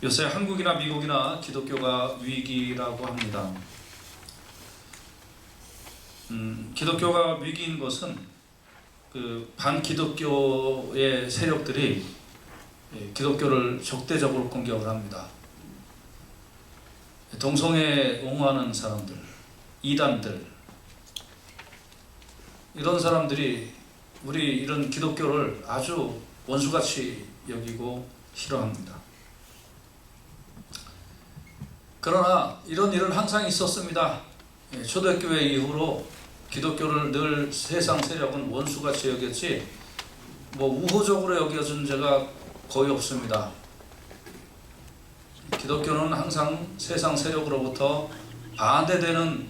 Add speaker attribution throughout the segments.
Speaker 1: 요새 한국이나 미국이나 기독교가 위기라고 합니다. 기독교가 위기인 것은 그 반기독교의 세력들이 기독교를 적대적으로 공격을 합니다. 동성애 옹호하는 사람들, 이단들, 이런 사람들이 우리 이런 기독교를 아주 원수같이 여기고 싫어합니다. 그러나 이런 일은 항상 있었습니다. 초대교회 이후로 기독교를 늘 세상 세력은 원수같이 여겼지 우호적으로 여겨준 죄가 거의 없습니다. 기독교는 항상 세상 세력으로부터 반대되는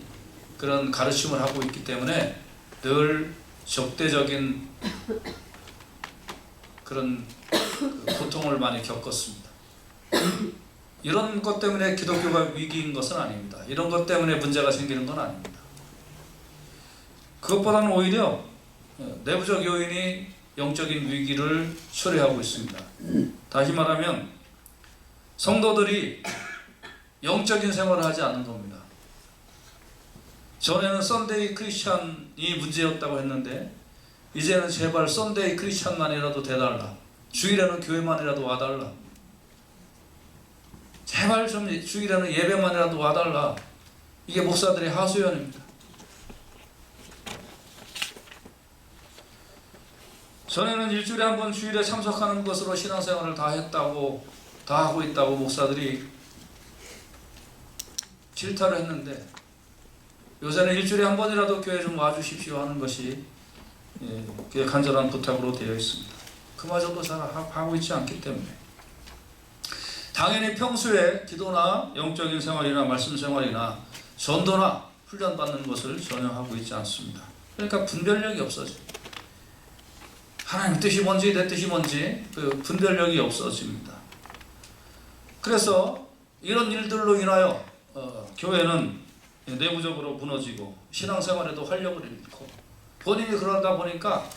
Speaker 1: 그런 가르침을 하고 있기 때문에 늘 적대적인 그런 고통을 많이 겪었습니다. 이런 것 때문에 기독교가 위기인 것은 아닙니다. 이런 것 때문에 문제가 생기는 건 아닙니다. 그것보다는 오히려 내부적 요인이 영적인 위기를 초래하고 있습니다. 다시 말하면 성도들이 영적인 생활을 하지 않는 겁니다. 전에는 썬데이 크리스찬이 문제였다고 했는데 이제는 제발 썬데이 크리스찬만이라도 돼달라. 주일에는 교회만이라도 와달라. 제발 좀 주일에는 예배만이라도 와달라. 이게 목사들의 하소연입니다. 전에는 일주일에 한 번 주일에 참석하는 것으로 신앙생활을 다 하고 있다고 목사들이 질타를 했는데 요새는 일주일에 한 번이라도 교회 좀 와주십시오 하는 것이 그의 간절한 부탁으로 되어 있습니다. 그마저도 잘 하고 있지 않기 때문에 당연히 평소에 기도나 영적인 생활이나 말씀 생활이나 전도나 훈련받는 것을 전혀 하고 있지 않습니다. 그러니까 분별력이 없어집니다. 하나님 뜻이 뭔지 내 뜻이 뭔지 그 분별력이 없어집니다. 그래서 이런 일들로 인하여 교회는 내부적으로 무너지고 신앙생활에도 활력을 잃고 본인이 그러다 보니까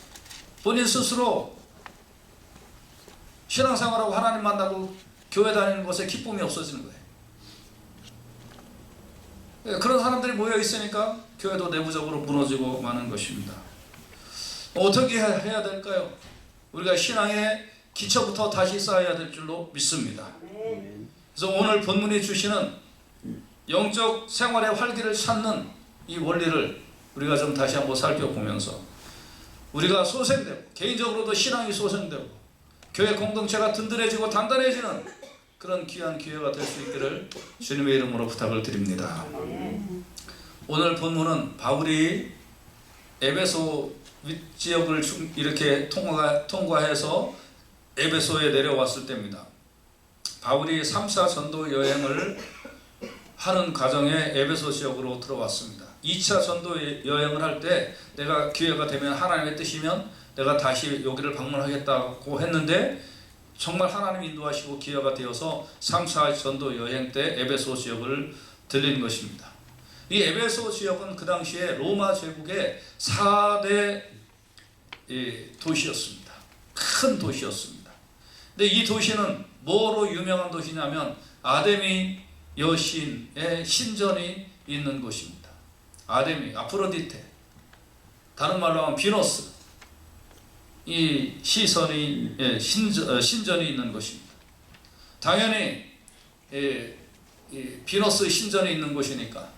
Speaker 1: 본인 스스로 신앙생활하고 하나님 만나고 교회 다니는 것에 기쁨이 없어지는 거예요. 그런 사람들이 모여 있으니까 교회도 내부적으로 무너지고 마는 것입니다. 어떻게 해야 될까요? 우리가 신앙의 기초부터 다시 쌓아야 될 줄로 믿습니다. 그래서 오늘 본문이 주시는 영적 생활의 활기를 찾는 이 원리를 우리가 좀 다시 한번 살펴보면서 우리가 소생되고 개인적으로도 신앙이 소생되고 교회 공동체가 든든해지고 단단해지는 그런 귀한 기회가 될 수 있기를 주님의 이름으로 부탁을 드립니다. 오늘 본문은 바울이 에베소 윗지역을 이렇게 통과해서 에베소에 내려왔을 때입니다. 바울이 3차 전도 여행을 하는 과정에 에베소 지역으로 들어왔습니다. 2차 전도 여행을 할 때 내가 기회가 되면 하나님의 뜻이면 내가 다시 여기를 방문하겠다고 했는데 정말 하나님 인도하시고 기회가 되어서 3차 전도 여행 때 에베소 지역을 들린 것입니다. 이 에베소 지역은 그 당시에 로마 제국의 4대 도시였습니다. 큰 도시였습니다. 근데 이 도시는 뭐로 유명한 도시냐면 아데미 여신의 신전이 있는 곳입니다. 아데미, 아프로디테, 다른 말로 하면 비너스, 이 신전이 있는 것입니다. 당연히 비너스 신전이 있는 곳이니까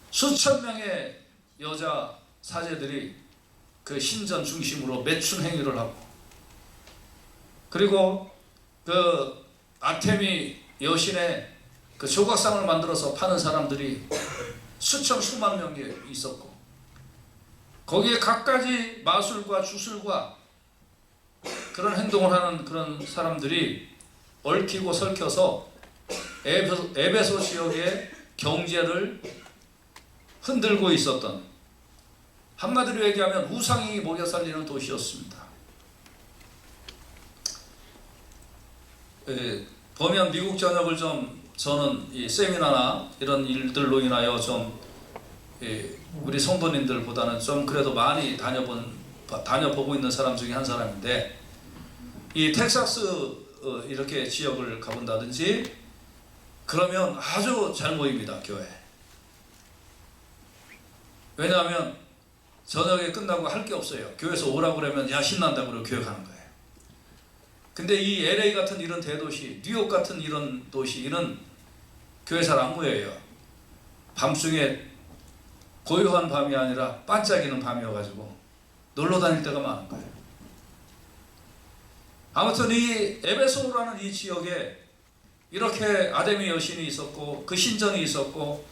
Speaker 1: 수천 명의 여자 사제들이 그 신전 중심으로 매춘 행위를 하고 그리고 그 아테미 여신의 그 조각상을 만들어서 파는 사람들이 수만 명이 있었고 거기에 갖가지 마술과 주술과 그런 행동을 하는 그런 사람들이 얽히고 설켜서 에베소 지역의 경제를 흔들고 있었던, 한마디로 얘기하면 우상이 먹여 살리는 도시였습니다. 보면 미국 전역을 저는 이 세미나나 이런 일들로 인하여 우리 성도님들보다는 그래도 많이 다녀보고 있는 사람 중에 한 사람인데 이 텍사스 이렇게 지역을 가본다든지 그러면 아주 잘 모입니다, 교회. 왜냐하면 저녁에 끝나고 할 게 없어요. 교회에서 오라고 그러면 야 신난다 그러고 교회 가는 거예요. 근데 이 LA 같은 이런 대도시, 뉴욕 같은 이런 도시, 이런 교회 잘 안 모여요. 밤중에 고요한 밤이 아니라 반짝이는 밤이어가지고 놀러 다닐 때가 많은 거예요. 아무튼 이 에베소라는 이 지역에 이렇게 아데미 여신이 있었고 그 신전이 있었고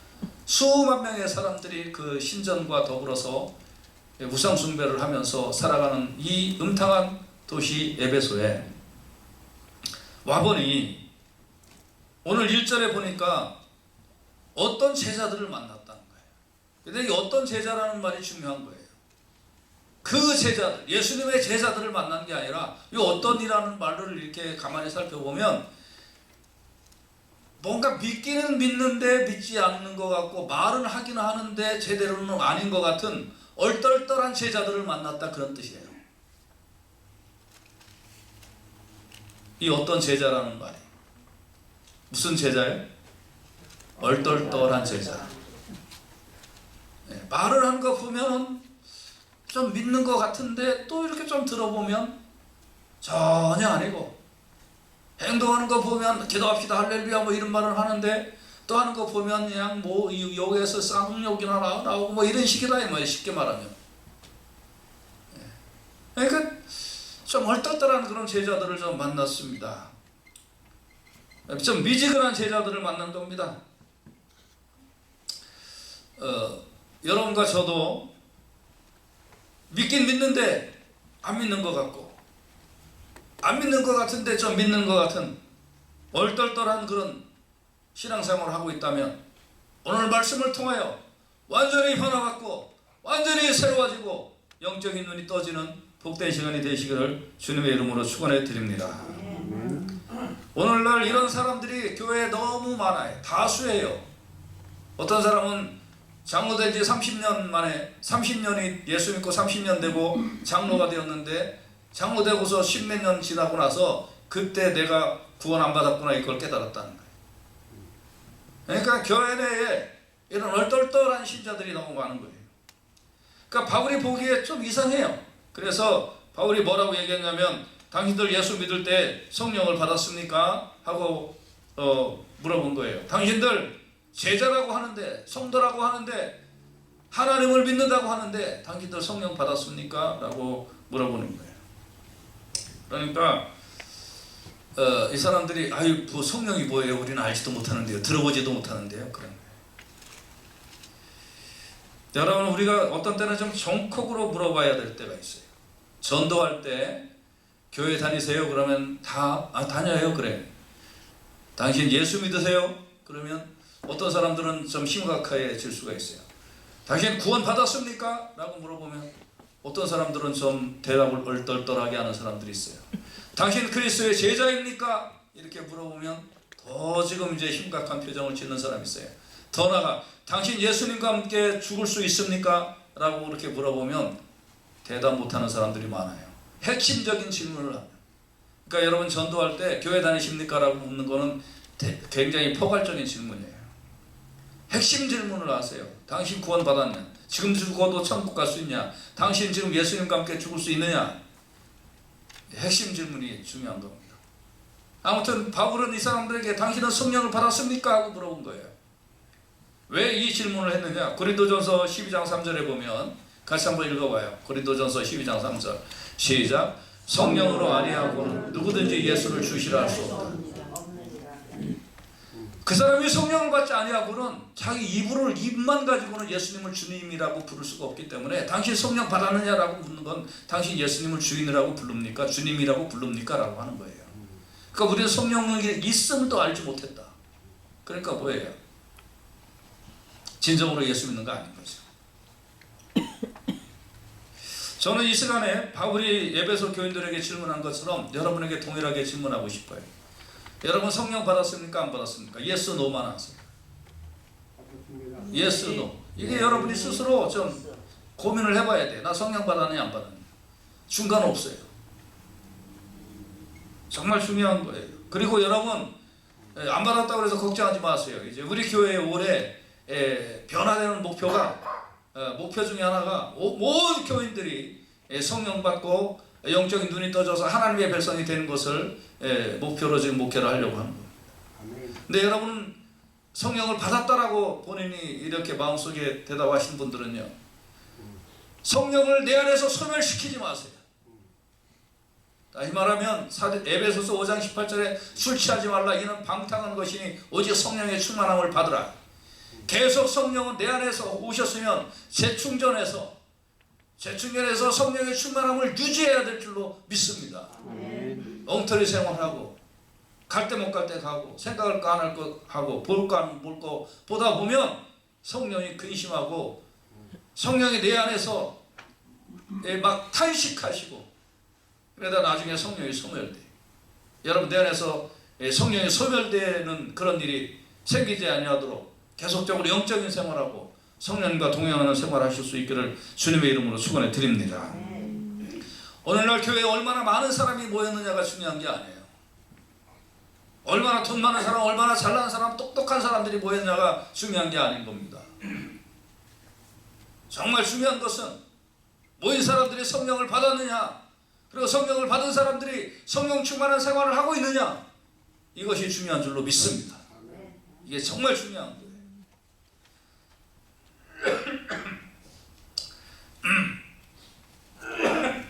Speaker 1: 수만 명의 사람들이 그 신전과 더불어서 우상 숭배를 하면서 살아가는 이 음탕한 도시 에베소에 와보니 오늘 1절에 보니까 어떤 제자들을 만났다는 거예요. 근데 이 어떤 제자라는 말이 중요한 거예요. 그 제자들, 예수님의 제자들을 만난 게 아니라 이 어떤이라는 말을 이렇게 가만히 살펴보면 뭔가 믿기는 믿는데 믿지 않는 것 같고 말은 하기는 하는데 제대로는 아닌 것 같은 얼떨떨한 제자들을 만났다, 그런 뜻이에요. 이 어떤 제자라는 말이 무슨 제자예요? 얼떨떨한 제자. 말을 하는 거 보면 좀 믿는 것 같은데 또 이렇게 좀 들어보면 전혀 아니고, 행동하는 거 보면 기도합시다 할렐루야 뭐 이런 말을 하는데 또 하는 거 보면 그냥 뭐 여기에서 쌍욕이나 나오고 뭐 이런 식이다 이 말이에요, 쉽게 말하면. 그러니까 좀 얼떨떨한 그런 제자들을 좀 만났습니다. 좀 미지근한 제자들을 만난 겁니다. 여러분과 저도 믿긴 믿는데 안 믿는 것 같고, 안 믿는 것 같은데 좀 믿는 것 같은 얼떨떨한 그런 신앙생활을 하고 있다면 오늘 말씀을 통하여 완전히 변화받고 완전히 새로워지고 영적인 눈이 떠지는 복된 시간이 되시기를 주님의 이름으로 축원해 드립니다. 오늘날 이런 사람들이 교회에 너무 많아요. 다수예요. 어떤 사람은 장로된 지 30년 만에 30년이 예수 믿고 30년 되고 장로가 되었는데 장로 되고서 10몇 년 지나고 나서 그때 내가 구원 안 받았구나 이걸 깨달았다는 거예요. 그러니까 교회 내에 이런 얼떨떨한 신자들이 너무 많은 거예요. 그러니까 바울이 보기에 좀 이상해요. 그래서 바울이 뭐라고 얘기했냐면 당신들 예수 믿을 때 성령을 받았습니까? 하고 물어본 거예요. 당신들 제자라고 하는데 성도라고 하는데 하나님을 믿는다고 하는데 당신들 성령 받았습니까? 라고 물어보는 거예요. 그러니까 이 사람들이 아유 뭐 성령이 뭐예요? 우리는 알지도 못하는데요. 들어보지도 못하는데요. 그런 거예요. 여러분 우리가 어떤 때는 좀 정콕으로 물어봐야 될 때가 있어요. 전도할 때 교회 다니세요? 그러면 다 다녀요. 그래. 당신 예수 믿으세요? 그러면 어떤 사람들은 좀 심각해질 수가 있어요. 당신 구원 받았습니까? 라고 물어보면 어떤 사람들은 좀 대답을 얼떨떨하게 하는 사람들이 있어요. 당신 그리스도의 제자입니까? 이렇게 물어보면 더 지금 이제 심각한 표정을 짓는 사람이 있어요. 더 나아가 당신 예수님과 함께 죽을 수 있습니까? 라고 그렇게 물어보면 대답 못하는 사람들이 많아요. 핵심적인 질문을 하면. 그러니까 여러분 전도할 때 교회 다니십니까? 라고 묻는 거는 굉장히 포괄적인 질문이에요. 핵심 질문을 하세요. 당신 구원 받았냐? 지금 죽어도 천국 갈 수 있냐? 당신 지금 예수님과 함께 죽을 수 있느냐? 핵심 질문이 중요한 겁니다. 아무튼 바울은 이 사람들에게 당신은 성령을 받았습니까? 하고 물어본 거예요. 왜 이 질문을 했느냐? 고린도전서 12장 3절에 보면 같이 한번 읽어봐요. 고린도전서 12장 3절 시작. 성령으로 아니하고는 누구든지 예수를 주시라 할 수 없다. 그 사람이 성령을 받지 아니하고는 자기 입만 가지고는 예수님을 주님이라고 부를 수가 없기 때문에 당신 성령 받았느냐라고 묻는 건 당신 예수님을 주인이라고 부릅니까? 주님이라고 부릅니까? 라고 하는 거예요. 그러니까 우리는 성령이 있음도 알지 못했다. 그러니까 뭐예요? 진정으로 예수 믿는 거 아닌 거죠. 저는 이 시간에 바울이 에베소 교인들에게 질문한 것처럼 여러분에게 동일하게 질문하고 싶어요. 여러분 성령 받았습니까? 안 받았습니까? 예스 노만 하세요. 예스 노. 이게 여러분이 스스로 좀 고민을 해봐야 돼. 나 성령 받았느냐 안 받았느냐. 중간 없어요. 정말 중요한 거예요. 그리고 여러분 안 받았다고 해서 걱정하지 마세요. 이제 우리 교회 올해 변화되는 목표 중에 하나가 모든 교인들이 성령 받고 영적인 눈이 떠져서 하나님의 백성이 되는 것을 목표로 지금 목회를 하려고 하는 거예요. 근데 여러분 성령을 받았다라고 본인이 이렇게 마음속에 대답하신 분들은요, 성령을 내 안에서 소멸시키지 마세요. 다시 말하면 에베소서 5장 18절에 술 취하지 말라 이는 방탕한 것이니 오직 성령의 충만함을 받으라. 계속 성령은 내 안에서 오셨으면 재충전해서 성령의 충만함을 유지해야 될 줄로 믿습니다. 엉터리 생활하고 갈 때 못 갈 때 가고 생각할 거 안 할 거 하고 볼 거 안 볼 거 보다 보면 성령이 근심하고 성령이 내 안에서 막 탄식하시고 그러다 나중에 성령이 소멸돼. 여러분 내 안에서 성령이 소멸되는 그런 일이 생기지 아니하도록 계속적으로 영적인 생활하고 성령님과 동행하는 생활하실 수 있기를 주님의 이름으로 축원해 드립니다. 오늘날 교회에 얼마나 많은 사람이 모였느냐가 중요한 게 아니에요. 얼마나 돈 많은 사람, 얼마나 잘나는 사람, 똑똑한 사람들이 모였냐가 중요한 게 아닌 겁니다. 정말 중요한 것은 모인 사람들이 성령을 받았느냐, 그리고 성령을 받은 사람들이 성령 충만한 생활을 하고 있느냐, 이것이 중요한 줄로 믿습니다. 이게 정말 중요한 거예요.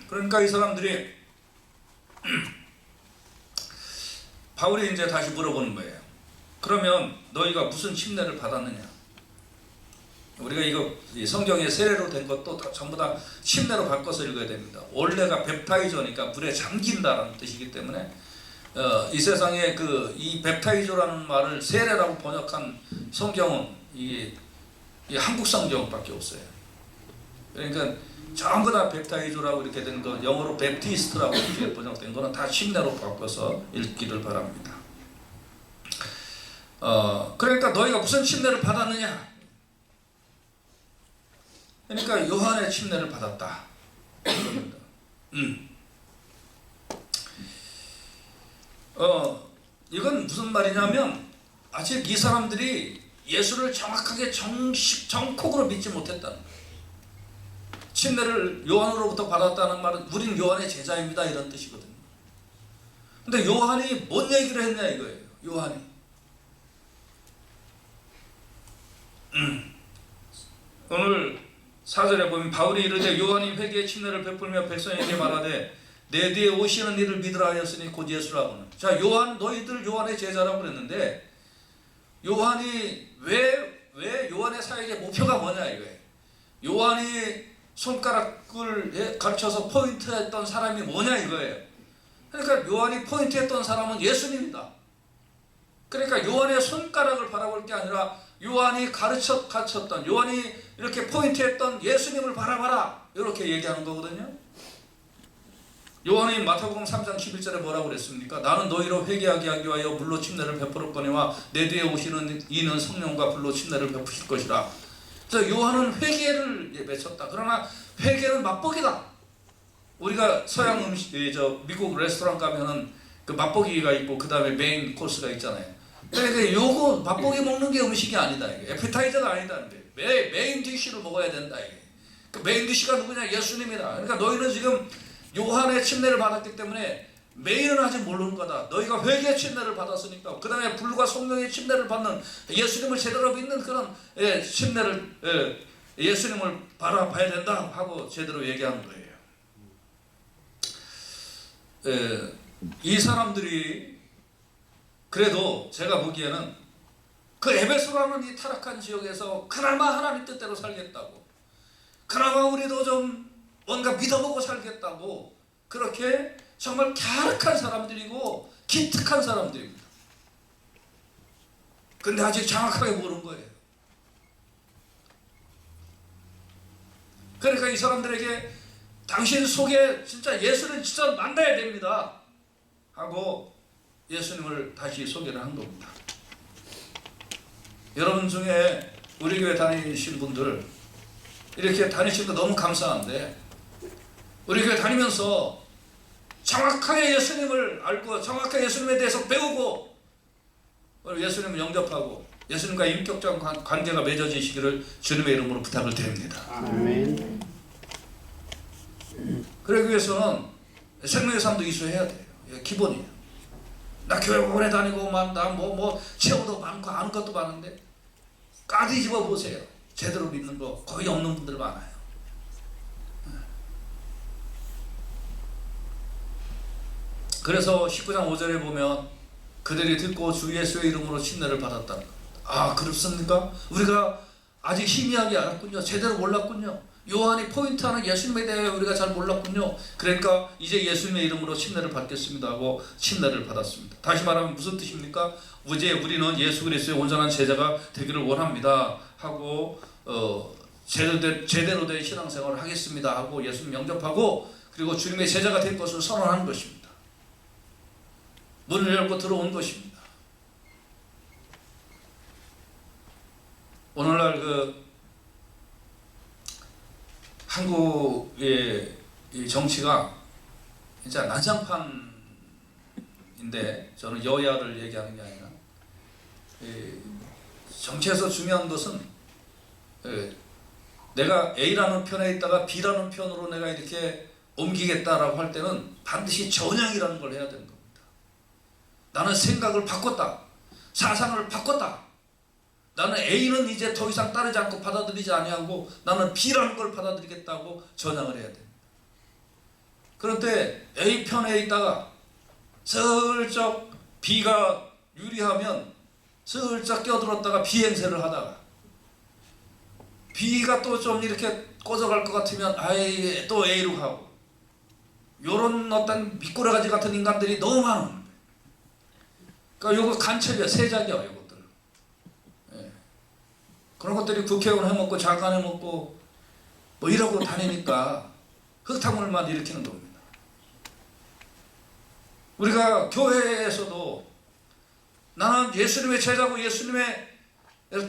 Speaker 1: 그러니까 이 사람들이 바울이 이제 다시 물어보는 거예요. 그러면 너희가 무슨 침례를 받았느냐? 우리가 이거 성경에 세례로 된 것도 전부 다 침례로 바꿔서 읽어야 됩니다. 원래가 뱁타이저니까 물에 잠긴다라는 뜻이기 때문에 이 세상에 이 뱁타이저라는 말을 세례라고 번역한 성경은 이 한국 성경밖에 없어요. 그러니까 전부 다 뱁타이저라고 이렇게 된 거, 영어로 베프티스트라고 이렇게 번역된 거는 다 침례로 바꿔서 읽기를 바랍니다. 그러니까 너희가 무슨 침례를 받았느냐? 그러니까 요한의 침례를 받았다. 이건 무슨 말이냐면 아직 이 사람들이 예수를 정확하게 정콕으로 믿지 못했다는 거예요. 침례를 요한으로부터 받았다는 말은 우린 요한의 제자입니다 이런 뜻이거든요. 근데 요한이 뭔 얘기를 했냐 이거예요. 요한이 오늘 4절에 보면 바울이 이르되 요한이 회개의 침례를 베풀며 백성에게 말하되 내 뒤에 오시는 이를 믿으라 하였으니 곧 예수라고는. 자, 요한, 너희들 요한의 제자라고 그랬는데 요한이 왜 요한의 사역의 목표가 뭐냐 이거예요. 요한이 손가락을 가르쳐서 포인트했던 사람이 뭐냐 이거예요. 그러니까 요한이 포인트했던 사람은 예수님이다. 그러니까 요한의 손가락을 바라볼 게 아니라 요한이 가르쳤던 요한이 이렇게 포인트했던 예수님을 바라봐라 이렇게 얘기하는 거거든요. 요한이 마태복음 3장 11절에 뭐라고 그랬습니까? 나는 너희로 회개하게 하기 위하여 물로 침례를 베풀었거니와 내 뒤에 오시는 이는 성령과 불로 침례를 베푸실 것이라. 그래서 요한은 회개를 외쳤다. 그러나 회개는 맛보기다. 우리가 서양 음식, 미국 레스토랑 가면은 그 맛보기가 있고 그 다음에 메인 코스가 있잖아요. 그러니까 요거 맛보기 먹는 게 음식이 아니다. 이게 에피타이저가 아니다. 메인 디쉬를 먹어야 된다. 이게. 그 메인 디쉬가 누구냐? 예수님이다. 그러니까 너희는 지금 요한의 침례를 받았기 때문에 메인은 아직 모르는 거다. 너희가 회개의 침례를 받았으니까 그 다음에 불과 성령의 침례를 받는 예수님을 제대로 믿는 그런 침례를 예수님을 바라봐야 된다 하고 제대로 얘기하는 거예요. 이 사람들이 그래도 제가 보기에는 그 에베소라는 이 타락한 지역에서 그나마 하나님 뜻대로 살겠다고, 그나마 우리도 좀 뭔가 믿어보고 살겠다고 그렇게 정말 갸륵한 사람들이고 기특한 사람들입니다. 근데 아직 정확하게 모르는 거예요. 그러니까 이 사람들에게 당신 속에 진짜 예수를 진짜 만나야 됩니다 하고 예수님을 다시 소개를 한 겁니다. 여러분 중에 우리 교회 다니신 분들 이렇게 다니시는 거 너무 감사한데 우리 교회 다니면서 정확하게 예수님을 알고 정확하게 예수님에 대해서 배우고 예수님을 영접하고 예수님과 인격적 관계가 맺어지시기를 주님의 이름으로 부탁을 드립니다.
Speaker 2: 아멘.
Speaker 1: 그러기 위해서는 생명의 삶도 이수해야 돼요. 이게 기본이에요. 나 교회 오래 다니고 나 체험도 많고 아는 것도 많은데 까디 집어 보세요. 제대로 믿는 거 거의 없는 분들 많아요. 그래서 19장 5절에 보면 그들이 듣고 주 예수의 이름으로 침례를 받았다. 아, 그렇습니까? 우리가 아직 희미하게 알았군요. 제대로 몰랐군요. 요한이 포인트 하는 예수님에 대해 우리가 잘 몰랐군요. 그러니까 이제 예수님의 이름으로 침례를 받겠습니다 하고 침례를 받았습니다. 다시 말하면 무슨 뜻입니까? 이제 우리는 예수 그리스도의 온전한 제자가 되기를 원합니다 하고 제대로 된 신앙생활을 하겠습니다 하고 예수님 영접하고 그리고 주님의 제자가 될 것을 선언하는 것입니다. 문을 열고 들어온 것입니다. 오늘날 한국의 이 정치가 진짜 난장판인데, 저는 여야를 얘기하는 게 아니라 정치에서 중요한 것은 내가 A라는 편에 있다가 B라는 편으로 내가 이렇게 옮기겠다라고 할 때는 반드시 전향이라는 걸 해야 되는 겁니다. 나는 생각을 바꿨다. 사상을 바꿨다. 나는 A는 이제 더 이상 따르지 않고 받아들이지 아니하고 나는 B라는 걸 받아들이겠다고 전향을 해야 됩니다. 그런데 A 편에 있다가 슬쩍 B가 유리하면 슬쩍 껴들었다가 B 행세를 하다가 B가 또 좀 이렇게 꽂아갈 것 같으면 아예 또 A로 가고 요런 어떤 미꾸라지 같은 인간들이 너무 많은. 그러니까 요거 간첩이야, 세작이야, 요것들. 예. 그런 것들이 국회의원 해먹고 장관 해먹고 뭐 이러고 다니니까 흙탕물만 일으키는 겁니다. 우리가 교회에서도 나는 예수님의 제자고 예수님의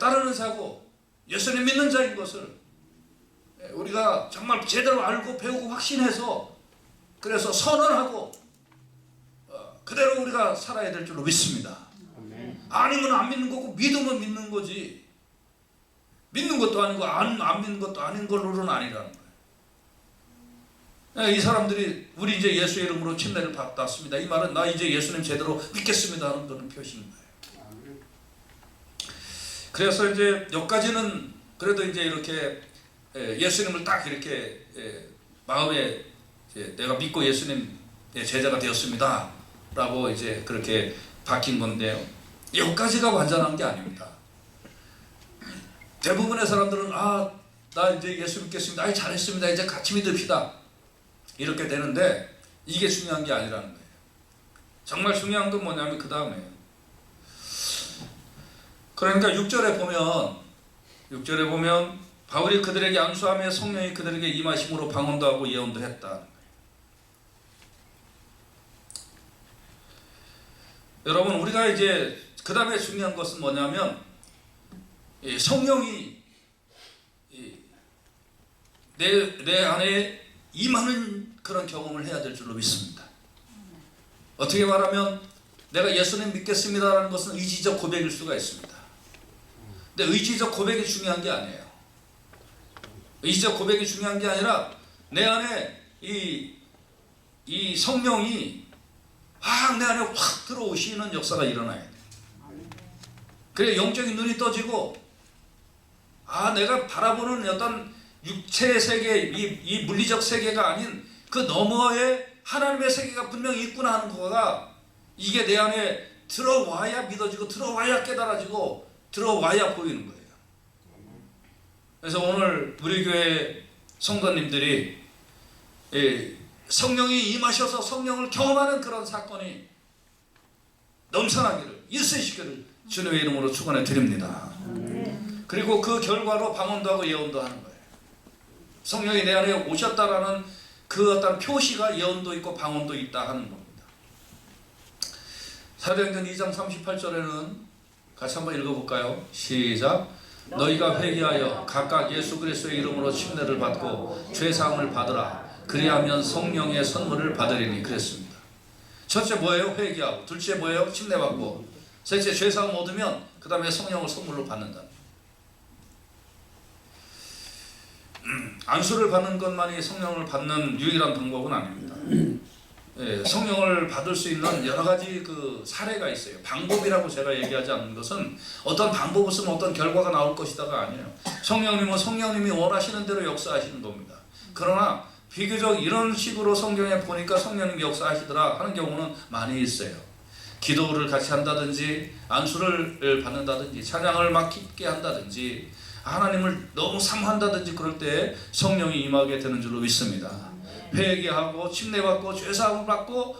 Speaker 1: 따르는 자고 예수님 믿는 자인 것을 우리가 정말 제대로 알고 배우고 확신해서 그래서 선언하고 그대로 우리가 살아야 될 줄로 믿습니다. 아니면 안 믿는 거고 믿으면 믿는 거지 믿는 것도 아니고 안 믿는 것도 아닌 걸로는 아니라는 거예요. 이 사람들이 우리 이제 예수의 이름으로 침례를 받았습니다. 이 말은 나 이제 예수님 제대로 믿겠습니다 하는 그런 표시인 거예요. 그래서 이제 여기까지는 그래도 이제 이렇게 예수님을 딱 이렇게 마음에 내가 믿고 예수님의 제자가 되었습니다 라고 이제 그렇게 바뀐 건데요. 여기까지가 완전한 게 아닙니다. 대부분의 사람들은 나 이제 예수 믿겠습니다. 잘했습니다. 이제 같이 믿읍시다. 이렇게 되는데 이게 중요한 게 아니라는 거예요. 정말 중요한 건 뭐냐면 그 다음에요. 그러니까 6절에 보면 바울이 그들에게 안수하며 성령이 그들에게 임하심으로 방언도 하고 예언도 했다. 여러분, 우리가 이제 그 다음에 중요한 것은 뭐냐면 성령이 내 안에 임하는 그런 경험을 해야 될 줄로 믿습니다. 어떻게 말하면 내가 예수님 믿겠습니다라는 것은 의지적 고백일 수가 있습니다. 근데 의지적 고백이 중요한 게 아니에요. 의지적 고백이 중요한 게 아니라 내 안에 이 성령이 내 안에 확 들어오시는 역사가 일어나야 돼. 그래 영적인 눈이 떠지고 내가 바라보는 어떤 육체의 세계, 이 물리적 세계가 아닌 그 너머에 하나님의 세계가 분명히 있구나 하는 거가 이게 내 안에 들어와야 믿어지고 들어와야 깨달아지고 들어와야 보이는 거예요. 그래서 오늘 우리 교회 성도님들이 성령이 임하셔서 성령을 경험하는 그런 사건이 넘쳐나기를 있으시기를 주님의 이름으로 축원해 드립니다. 그리고 그 결과로 방언도 하고 예언도 하는 거예요. 성령이 내 안에 오셨다라는 그 어떤 표시가 예언도 있고 방언도 있다 하는 겁니다. 사도행전 2장 38절에는 같이 한번 읽어볼까요? 시작. 너희가 회개하여 각각 예수 그리스도의 이름으로 침례를 받고 죄사함을 받으라. 그리하면 성령의 선물을 받으리니 그랬습니다. 첫째 뭐예요? 회개하고. 둘째 뭐예요? 침례받고. 셋째 죄사함 얻으면 그 다음에 성령을 선물로 받는다. 안수를 받는 것만이 성령을 받는 유일한 방법은 아닙니다. 예, 성령을 받을 수 있는 여러 가지 그 사례가 있어요. 방법이라고 제가 얘기하지 않는 것은 어떤 방법을 쓰면 어떤 결과가 나올 것이다가 아니에요. 성령님은 성령님이 원하시는 대로 역사하시는 겁니다. 그러나 비교적 이런 식으로 성경에 보니까 성령님이 역사하시더라 하는 경우는 많이 있어요. 기도를 같이 한다든지 안수를 받는다든지 찬양을 막 깊게 한다든지 하나님을 너무 사모한다든지 그럴 때 성령이 임하게 되는 줄로 믿습니다. 회개하고 침례받고 죄사함을 받고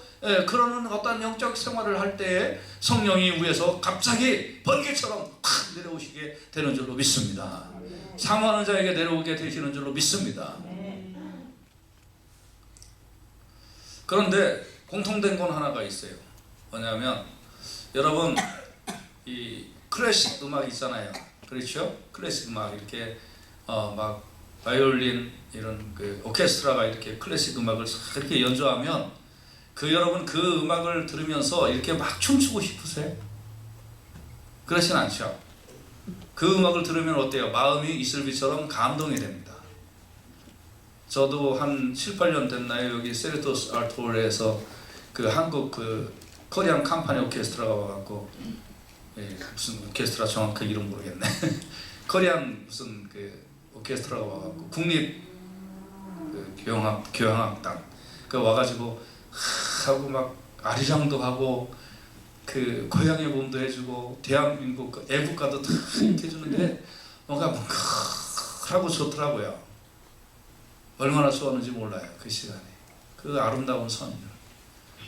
Speaker 1: 그러는 어떤 영적 생활을 할 때에 성령이 위에서 갑자기 번개처럼 확 내려오시게 되는 줄로 믿습니다. 사모하는 자에게 내려오게 되시는 줄로 믿습니다. 그런데 공통된 건 하나가 있어요. 뭐냐면 여러분 이 클래식 음악 있잖아요. 그렇죠? 클래식 음악 이렇게 막 바이올린 이런 그 오케스트라가 이렇게 클래식 음악을 이렇게 연주하면 여러분 그 음악을 들으면서 이렇게 막 춤추고 싶으세요? 그렇진 않죠. 그 음악을 들으면 어때요? 마음이 이슬비처럼 감동이 됩니다. 저도 한 7, 8년 됐나요? 여기 세르토스 아트홀에서 그 한국 그 코리안 캄파니 오케스트라가 와갖고 무슨 오케스트라 정확한 이름 모르겠네. 코리안 무슨 그 오케스트라가 와갖고 국립 그 교향악단 그 와가지고 하고 막 아리랑도 하고 그 고향의 몸도 해주고 대한민국 그 애국가도 다 이렇게 해주는데 뭔가 뭉클하고 좋더라고요. 얼마나 좋았는지 몰라요. 그 시간에 그 아름다운 선율.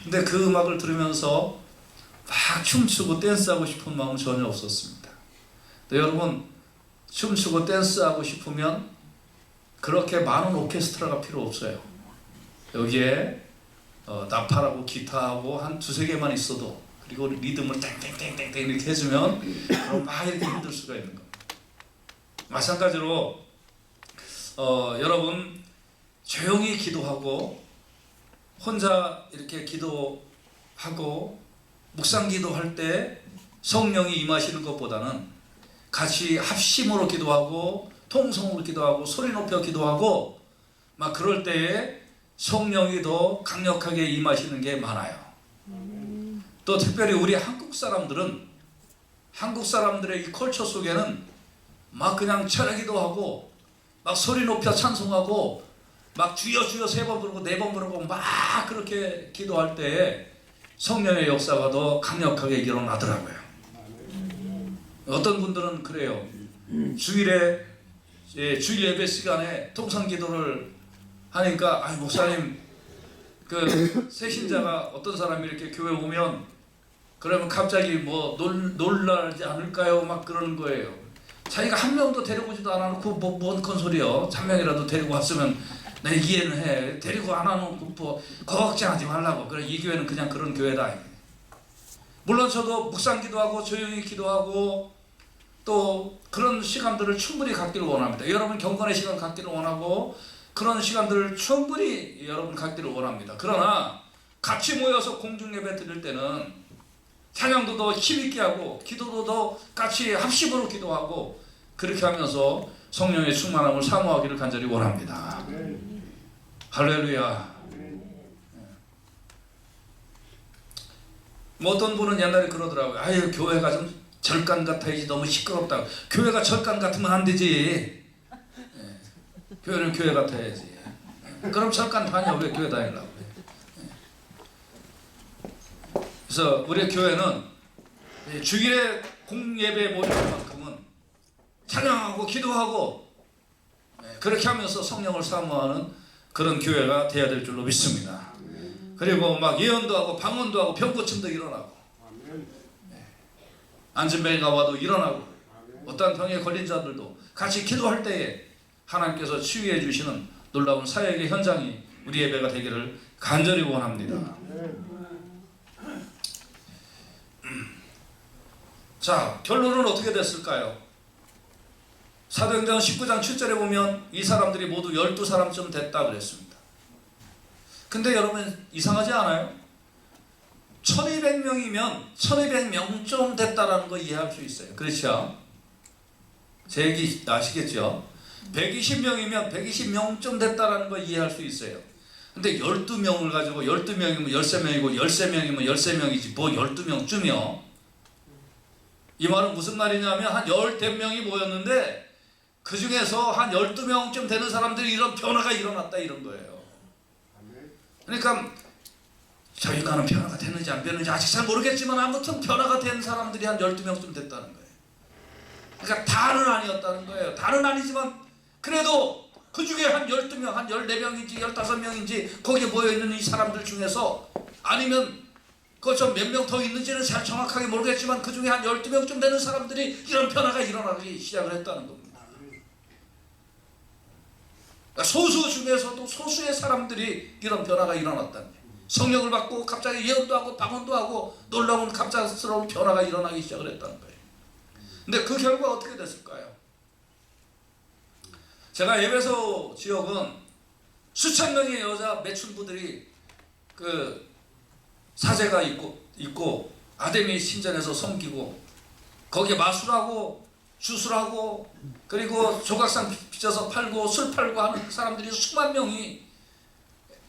Speaker 1: 근데 그 음악을 들으면서 막 춤추고 댄스하고 싶은 마음은 전혀 없었습니다. 근데 여러분 춤추고 댄스하고 싶으면 그렇게 많은 오케스트라가 필요 없어요. 여기에 나팔하고 기타하고 한 두세 개만 있어도 그리고 리듬을 땡땡땡땡 이렇게 해주면 그럼 막 이렇게 힘들 수가 있는 겁니다. 마찬가지로 여러분 조용히 기도하고 혼자 이렇게 기도하고 묵상 기도할 때 성령이 임하시는 것보다는 같이 합심으로 기도하고 통성으로 기도하고 소리 높여 기도하고 막 그럴 때에 성령이 더 강력하게 임하시는 게 많아요. 또 특별히 우리 한국 사람들은 한국 사람들의 이 컬처 속에는 막 그냥 철회기도 하고 막 소리 높여 찬송하고 막 주여 주여 3번 부르고 4번 부르고 막 그렇게 기도할 때에 성령의 역사가 더 강력하게 일어나더라고요. 어떤 분들은 그래요. 주일 예배 시간에 통성 기도를 하니까 목사님 그 새신자가 어떤 사람이 이렇게 교회 오면 그러면 갑자기 뭐 놀라지 않을까요? 막 그러는 거예요. 자기가 한 명도 데리고 오지도 않아놓고 뭔 건소리요. 1명이라도 데리고 왔으면 내 이해는 해. 데리고 안 와놓고 뭐 걱정하지 말라고. 그래 이 교회는 그냥 그런 교회다. 물론 저도 묵상 기도하고 조용히 기도하고 또 그런 시간들을 충분히 갖기를 원합니다. 여러분 경건의 시간 갖기를 원하고 그런 시간들을 충분히 여러분 갖기를 원합니다. 그러나 같이 모여서 공중예배 드릴 때는 찬양도 더 힘있게 하고 기도도 더 같이 합심으로 기도하고 그렇게 하면서 성령의 충만함을 사모하기를 간절히 원합니다. 할렐루야. 뭐 어떤 분은 옛날에 그러더라고요. 아유 교회가 좀 절간 같아야지 너무 시끄럽다고. 교회가 절간 같으면 안 되지. 교회는 교회 같아야지. 그럼 절간 다녀 왜 교회 다니려고. 그래서 우리 교회는 주일에 공예배에 모이는 만큼은 찬양하고 기도하고 그렇게 하면서 성령을 사모하는 그런 교회가 되어야 될 줄로 믿습니다. 그리고 막 예언도 하고 방언도 하고 병고침도 일어나고 안진뱅이가 와도 일어나고 어떠한 병에 걸린 자들도 같이 기도할 때에 하나님께서 치유해 주시는 놀라운 사역의 현장이 우리 예배가 되기를 간절히 원합니다. 자, 결론은 어떻게 됐을까요? 사도행전 19장 7절에 보면 이 사람들이 모두 12사람쯤 됐다 그랬습니다. 근데 여러분 이상하지 않아요? 1200명이면 1200명 좀 됐다라는 거 이해할 수 있어요. 그렇죠? 제 얘기 아시겠죠? 120명이면 120명 좀 됐다라는 거 이해할 수 있어요. 근데 12명을 가지고 12명이면 13명이고 13명이면 13명이지 뭐 12명쯤이요. 이 말은 무슨 말이냐면 한 10대명이 모였는데 그 중에서 한 12명쯤 되는 사람들이 이런 변화가 일어났다 이런 거예요. 그러니까 저희가는 변화가 됐는지 안 됐는지 아직 잘 모르겠지만 아무튼 변화가 된 사람들이 한 12명쯤 됐다는 거예요. 그러니까 다는 아니었다는 거예요. 다는 아니지만 그래도 그 중에 한 12명, 한 14명인지 15명인지 거기에 모여있는 이 사람들 중에서 아니면 그 좀 몇 명 더 있는지는 잘 정확하게 모르겠지만 그 중에 한 12명쯤 되는 사람들이 이런 변화가 일어나기 시작을 했다는 겁니다. 그러니까 소수 중에서도 소수의 사람들이 이런 변화가 일어났다는 거예요. 성령을 받고 갑자기 예언도 하고 방언도 하고 놀라운 갑작스러운 변화가 일어나기 시작을 했다는 거예요. 근데 그 결과 어떻게 됐을까요? 제가 에베소 지역은 수천 명의 여자 매춘부들이 그 사제가 있고 아데미 신전에서 섬기고 거기에 마술하고 주술하고 그리고 조각상 빚어서 팔고 술 팔고 하는 사람들이 수만 명이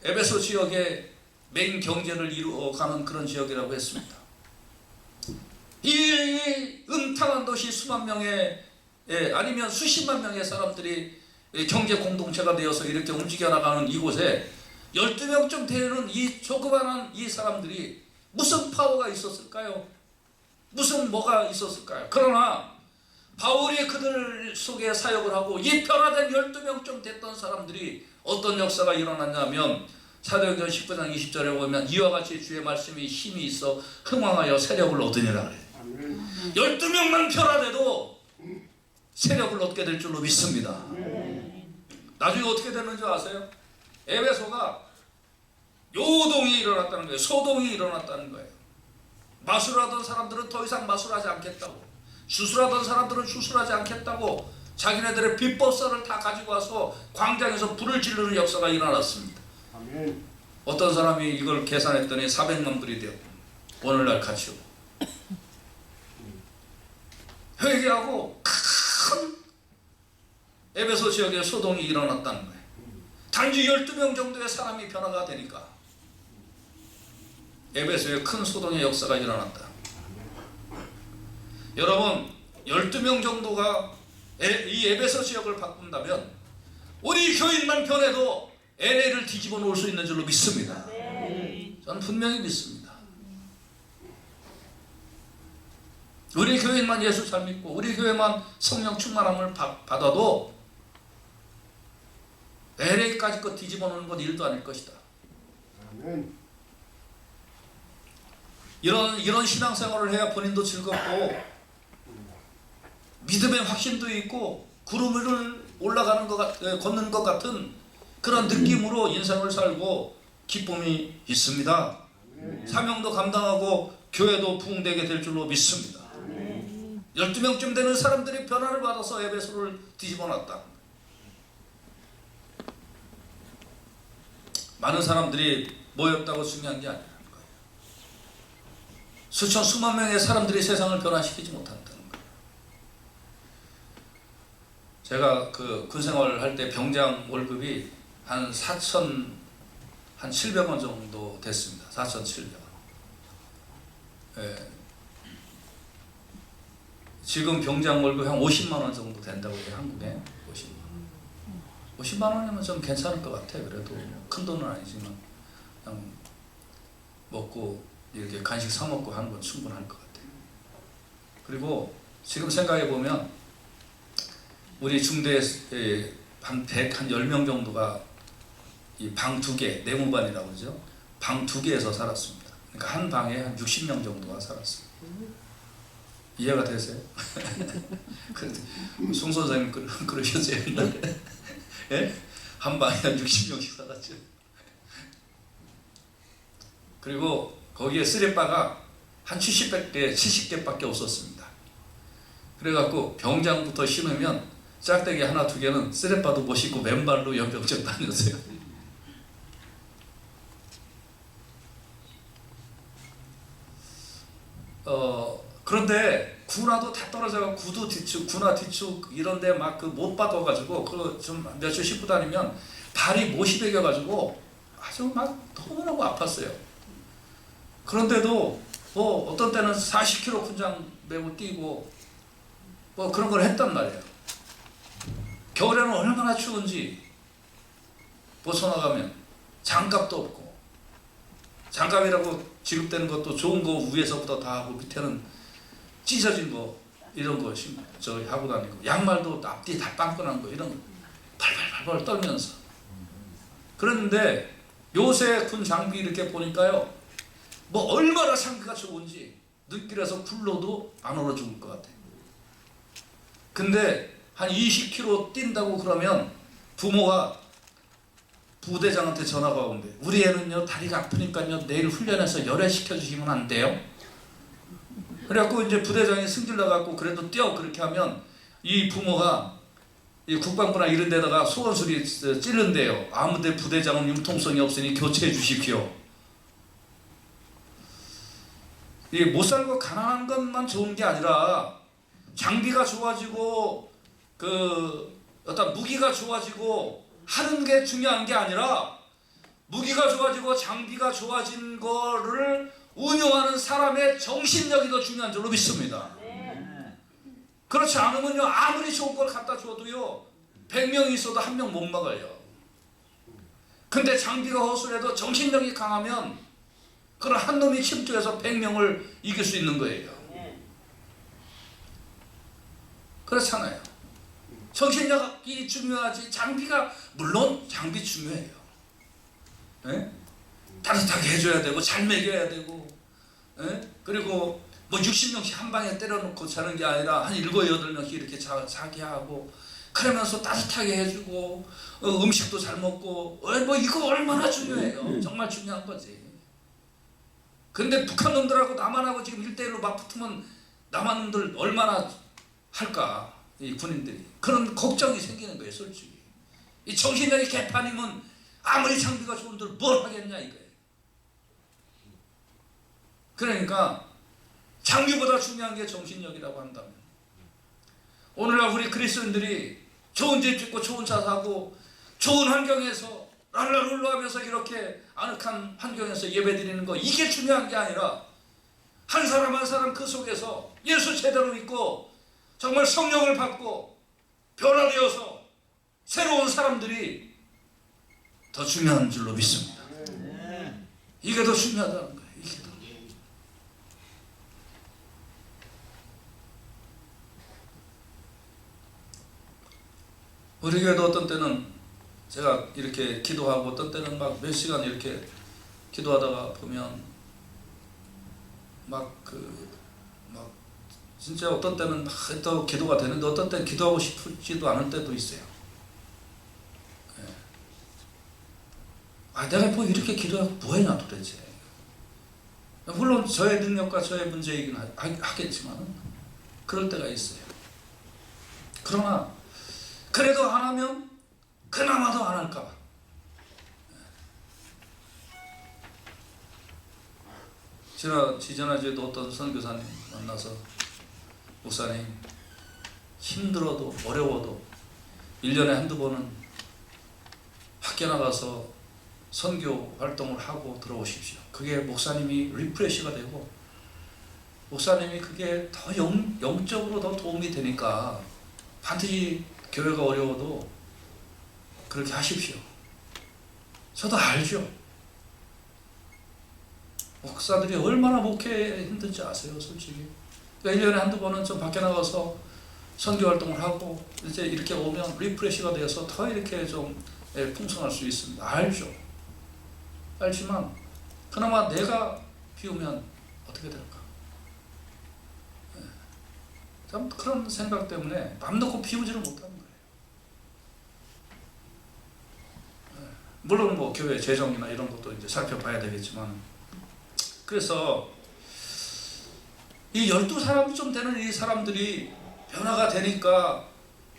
Speaker 1: 에베소 지역의 메인 경제를 이루어가는 그런 지역이라고 했습니다. 이 음탕한 도시 수만 명의 아니면 수십만 명의 사람들이 경제 공동체가 되어서 이렇게 움직여 나가는 이곳에 12명쯤 되는 이 조그만한 이 사람들이 무슨 파워가 있었을까요? 무슨 뭐가 있었을까요? 그러나 바울이 그들 속에 사역을 하고 이 변화된 12명쯤 됐던 사람들이 어떤 역사가 일어났냐면 사도행전 19장 20절에 보면 이와 같이 주의 말씀이 힘이 있어 흥왕하여 세력을 얻으니라 그래요. 12명만 변화돼도 세력을 얻게 될 줄로 믿습니다. 나중에 어떻게 됐는지 아세요? 에베소가 요동이 일어났다는 거예요. 소동이 일어났다는 거예요. 마술하던 사람들은 더 이상 마술하지 않겠다고, 주술하던 사람들은 주술하지 않겠다고 자기네들의 비법서를 다 가지고 와서 광장에서 불을 지르는 역사가 일어났습니다. 아멘. 어떤 사람이 이걸 계산했더니 400만 불이 되었고 오늘날 가치로 회개하고 큰 에베소 지역에 소동이 일어났다는 거예요. 단지 12명 정도의 사람이 변화가 되니까 에베소에 큰 소동의 역사가 일어났다. 여러분 12명 정도가 이 에베소 지역을 바꾼다면 우리 교인만 변해도 LA를 뒤집어 놓을 수 있는 줄로 믿습니다. 저는 분명히 믿습니다. 우리 교인만 예수 잘 믿고 우리 교회만 성령 충만함을 받아도 LA까지 것 뒤집어 놓는 건 일도 아닐 것이다. 이런 신앙생활을 해야 본인도 즐겁고 믿음의 확신도 있고 구름 위를 올라가는 걷는 것 같은 그런 느낌으로 인생을 살고 기쁨이 있습니다. 사명도 감당하고 교회도 부흥되게 될 줄로 믿습니다. 12명쯤 되는 사람들이 변화를 받아서 에베소를 뒤집어 놨다. 많은 사람들이 모였다고 중요한 게 아니라는 거예요. 수천 수만 명의 사람들이 세상을 변화시키지 못한다는 거예요. 제가 그 군생활을 할 때 병장 월급이 한 700원 정도 됐습니다. 4,700원. 예. 지금 병장 월급 한 50만 원 정도 된다고 해요. 한국에 50만 원이면 좀 괜찮을 것 같아요. 그래도 큰 돈은 아니지만 그냥 먹고 이렇게 간식 사 먹고 하는 건 충분할 것 같아요. 그리고 지금 생각해 보면 우리 중대에 한 10명 정도가 이 방 2개, 내무반이라고 그러죠. 방 2개에서 살았습니다. 그러니까 한 방에 한 60명 정도가 살았습니다. 이해가 되세요? 송 선생님 그러셨어요 옛날에? 예? 한 방에 한 60명씩 살았죠. 그리고 거기에 쓰레빠가 한 70개밖에 없었습니다. 그래갖고 병장부터 신으면 짝대기 하나 두 개는 쓰레빠도 못 신고 맨발로 연병장 다녔어요. 그런데 군화도 다 떨어져서 구두 뒤축, 군화 뒤축 이런데 막 그 못 받아가지고 그 좀 며칠 씻고 다니면 발이 못이 배겨가지고 아주 막 너무너무 아팠어요. 그런데도 뭐 어떤 때는 40kg 군장 메고 뛰고 뭐 그런 걸 했단 말이에요. 겨울에는 얼마나 추운지 벗어나가면 장갑도 없고, 장갑이라고 지급되는 것도 좋은 거 위에서부터 다 하고 밑에는 찢어진 거 이런 거 저기 하고 다니고, 양말도 앞뒤 다 빵끈한 거 이런 거 발발발발 떨면서. 그런데 요새 군 장비 이렇게 보니까요, 뭐 얼마나 장비가 좋은지 눈길에서 굴러도 안 얼어 죽을 것 같아요. 근데 한 20km 뛴다고 그러면 부모가 부대장한테 전화가 온대. 우리 애는요 다리가 아프니까요 내일 훈련해서 열애시켜 주시면 안 돼요? 그래갖고 이제 부대장이 승질 나갖고 그래도 뛰어 그렇게 하면 이 부모가 이 국방부나 이런 데다가 소원수리 찌른대요. 아무데 부대장은 융통성이 없으니 교체해 주십시오. 이 못 살고 가난한 것만 좋은 게 아니라 장비가 좋아지고 그 어떤 무기가 좋아지고 하는 게 중요한 게 아니라 무기가 좋아지고 장비가 좋아진 거를 운용하는 사람의 정신력이 더 중요한 줄로 믿습니다. 그렇지 않으면요 아무리 좋은 걸 갖다 줘도요 100명이 있어도 한 명 못 막아요. 근데 장비가 허술해도 정신력이 강하면 그런 한 놈이 침투해서 100명을 이길 수 있는 거예요. 그렇잖아요. 정신력이 중요하지 장비가 물론 장비 중요해요. 에? 따뜻하게 해줘야 되고 잘 먹여야 되고, 에? 그리고 뭐 60명씩 한 방에 때려놓고 자는 게 아니라 한 7, 8명씩 이렇게 자게 하고 그러면서 따뜻하게 해주고 음식도 잘 먹고 뭐 이거 얼마나 중요해요. 정말 중요한 거지. 근데 북한 놈들하고 남한하고 지금 1대1로 막 붙으면 남한 놈들 얼마나 할까 이 군인들이. 그런 걱정이 생기는 거예요 솔직히. 이 정신력이 개판이면 아무리 장비가 좋은들 뭘 하겠냐 이거예요. 그러니까 장비보다 중요한 게 정신력이라고 한다면 오늘날 우리 그리스도인들이 좋은 집 짓고 좋은 차 사고 좋은 환경에서 랄랄룰루 하면서 이렇게 아늑한 환경에서 예배드리는 거 이게 중요한 게 아니라 한 사람 한 사람 그 속에서 예수 제대로 믿고 정말 성령을 받고 변화되어서 새로운 사람들이 더 중요한 줄로 믿습니다. 이게 더 중요하다는 거예요. 이게 더. 우리 교회도 어떤 때는 제가 이렇게 기도하고 어떤 때는 막 몇 시간 이렇게 기도하다가 보면 막 진짜 어떤 때는 막 또 기도가 되는데 어떤 때는 기도하고 싶지도 않을 때도 있어요. 예. 아 내가 뭐 이렇게 기도하고 뭐했나 도대체. 물론 저의 능력과 저의 문제이긴 하겠지만 그럴 때가 있어요. 그러나 그래도 안 하면 그나마도 안 할까봐. 지난주에도 어떤 선교사님 만나서 목사님 힘들어도 어려워도 1년에 한두 번은 밖에 나가서 선교 활동을 하고 들어오십시오. 그게 목사님이 리프레시가 되고 목사님이 그게 더 영적으로 더 도움이 되니까 반드시 교회가 어려워도 그렇게 하십시오. 저도 알죠. 목사들이 얼마나 목회에 힘든지 아세요 솔직히. 그러니까 1년에 한두 번은 좀 밖에 나가서 선교 활동을 하고 이제 이렇게 오면 리프레시가 돼서 더 이렇게 좀 풍성할 수 있습니다. 알죠. 알지만 그나마 내가 비우면 어떻게 될까. 참 그런 생각 때문에 맘 놓고 비우지를 못하는 거예요. 물론 뭐 교회 재정이나 이런 것도 이제 살펴봐야 되겠지만, 그래서 이 12사람 좀 되는 이 사람들이 변화가 되니까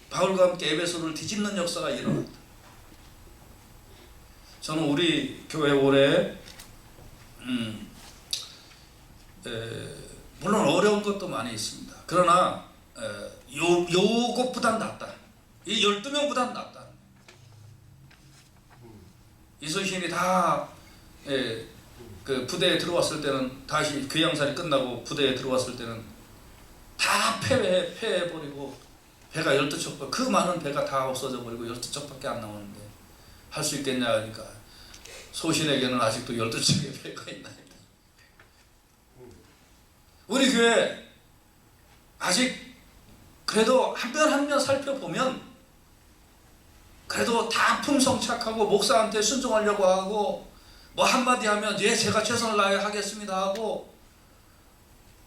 Speaker 1: 바울과 함께 에베소를 뒤집는 역사가 일어났다. 저는 우리 교회 올해 물론 것도 많이 있습니다. 그러나 요것보단 낫다. 이 12명보단 낫다. 이순신이 다 그 부대에 들어왔을 때는, 다시 귀양살이 끝나고 부대에 들어왔을 때는 다 패해버리고 배가 12척, 그 많은 배가 다 없어져 버리고 12척밖에 안 나오는데 할 수 있겠냐 하니까 소신에게는 아직도 12척의 배가 있나. 우리 교회 아직 그래도 한 면 한 면 살펴보면 그래도 다 품성착하고 목사한테 순종하려고 하고 뭐 한마디 하면 예 제가 최선을 다해 하겠습니다 하고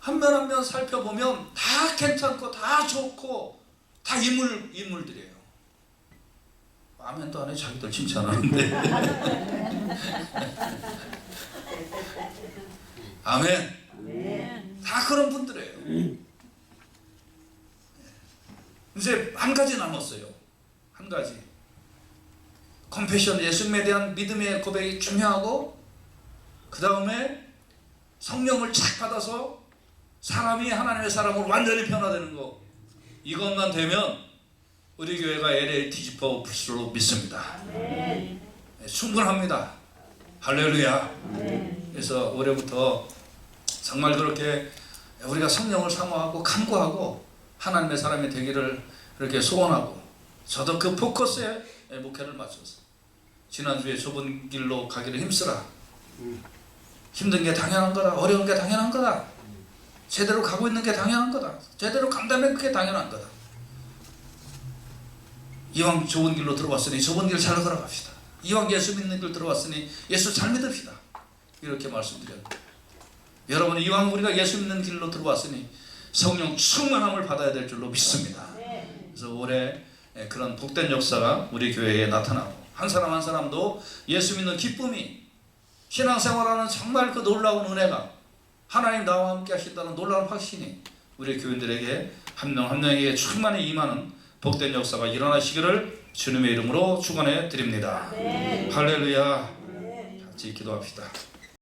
Speaker 1: 한 면 한 면 살펴보면 다 괜찮고 다 좋고 다 인물들이에요. 아멘도 안 해. 자기들 칭찬하는데. 아멘. 다 그런 분들이에요. 이제 한 가지 남았어요. 한 가지. 컴패션, 예수님에 대한 믿음의 고백이 중요하고, 그 다음에 성령을 착 받아서 사람이 하나님의 사람으로 완전히 변화되는 거, 이것만 되면 우리 교회가 LA 뒤집어 볼 줄로 믿습니다. 네, 충분합니다. 할렐루야. 그래서 올해부터 정말 그렇게 우리가 성령을 사모하고 간구하고 하나님의 사람이 되기를 이렇게 소원하고, 저도 그 포커스에 목회를 맞춰서 지난주에 좁은 길로 가기를 힘쓰라. 힘든 게 당연한 거다. 어려운 게 당연한 거다. 제대로 가고 있는 게 당연한 거다. 제대로 간다면 그게 당연한 거다. 이왕 좁은 길로 들어왔으니 좁은 길 잘 걸어갑시다. 이왕 예수 믿는 길 들어왔으니 예수 잘 믿읍시다. 이렇게 말씀드렸고, 여러분 이왕 우리가 예수 믿는 길로 들어왔으니 성령 충만함을 받아야 될 줄로 믿습니다. 그래서 올해 그런 복된 역사가 우리 교회에 나타나고, 한 사람 한 사람도 예수 믿는 기쁨이, 신앙생활하는 정말 그 놀라운 은혜가, 하나님 나와 함께 하신다는 놀라운 확신이 우리 교인들에게 한 명 한 명에게 충만히 임하는 복된 역사가 일어나시기를 주님의 이름으로 축원해 드립니다. 할렐루야. 같이 기도합시다.